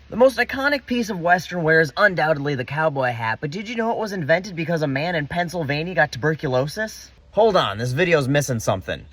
The most iconic piece of Western wear is undoubtedly the cowboy hat, but did you know it was invented because a man in Pennsylvania got tuberculosis? Hold on, this video's missing something.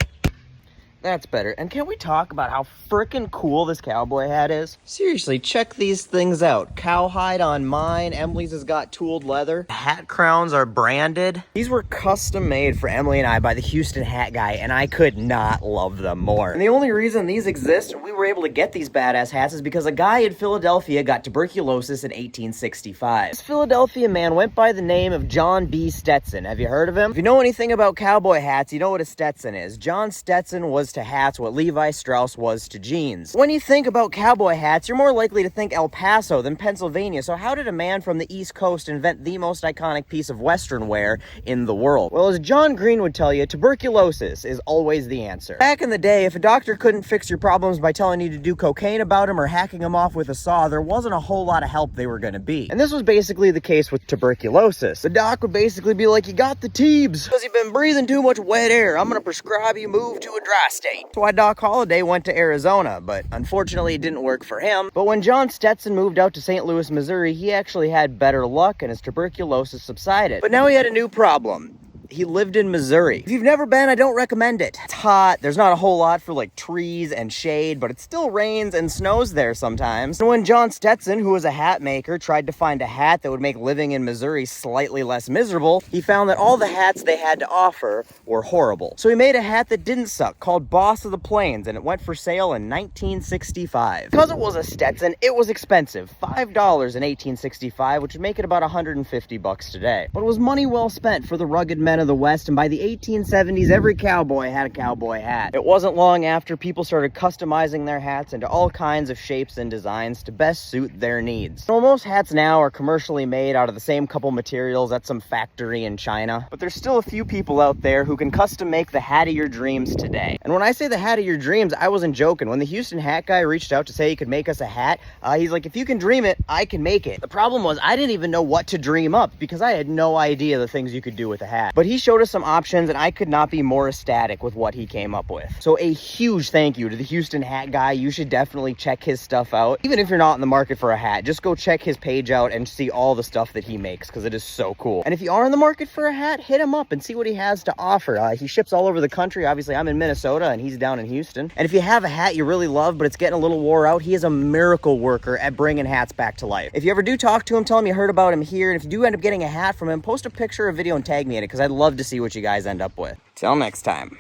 That's better. And can we talk about how frickin' cool this cowboy hat is? Seriously, check these things out. Cowhide on mine. Emily's has got tooled leather. Hat crowns are branded. These were custom made for Emily and I by the Houston hat guy, and I could not love them more. And the only reason these exist and we were able to get these badass hats is because a guy in Philadelphia got tuberculosis in 1865. This Philadelphia man went by the name of John B. Stetson. Have you heard of him? If you know anything about cowboy hats, you know what a Stetson is. John Stetson was to hats what Levi Strauss was to jeans. When you think about cowboy hats, you're more likely to think El Paso than Pennsylvania. So how did a man from the East Coast invent the most iconic piece of Western wear in the world? Well, as John Green would tell you, tuberculosis is always the answer. Back in the day, if a doctor couldn't fix your problems by telling you to do cocaine about them or hacking them off with a saw, there wasn't a whole lot of help they were gonna be. And this was basically the case with tuberculosis. The doc would basically be like, you got the teebs because you've been breathing too much wet air. I'm gonna prescribe you move to a dry state. That's why Doc Holliday went to Arizona, but unfortunately it didn't work for him. But when John Stetson moved out to St. Louis, Missouri, he actually had better luck and his tuberculosis subsided. But now he had a new problem. He lived in Missouri. If you've never been, I don't recommend it. It's hot. There's not a whole lot for like trees and shade, but it still rains and snows there sometimes. And when John Stetson, who was a hat maker, tried to find a hat that would make living in Missouri slightly less miserable, he found that all the hats they had to offer were horrible. So he made a hat that didn't suck called Boss of the Plains, and it went for sale in 1965. Because it was a Stetson, it was expensive. $5 in 1865, which would make it about 150 bucks today. But it was money well spent for the rugged men of the West, and by the 1870s, every cowboy had a cowboy hat. It wasn't long after people started customizing their hats into all kinds of shapes and designs to best suit their needs. So most hats now are commercially made out of the same couple materials at some factory in China, but there's still a few people out there who can custom make the hat of your dreams today. And when I say the hat of your dreams, I wasn't joking. When the Houston hat guy reached out to say he could make us a hat, he's like, if you can dream it, I can make it. The problem was I didn't even know what to dream up because I had no idea the things you could do with a hat. But he showed us some options and I could not be more ecstatic with what he came up with. So a huge thank you to the Houston hat guy. You should definitely check his stuff out. Even if you're not in the market for a hat, just go check his page out and see all the stuff that he makes because it is so cool. And if you are in the market for a hat, hit him up and see what he has to offer. He ships all over the country. Obviously, I'm in Minnesota and he's down in Houston. And if you have a hat you really love, but it's getting a little wore out, he is a miracle worker at bringing hats back to life. If you ever do talk to him, tell him you heard about him here. And if you do end up getting a hat from him, post a picture or video and tag me in it because I'd love to see what you guys end up with. Till next time.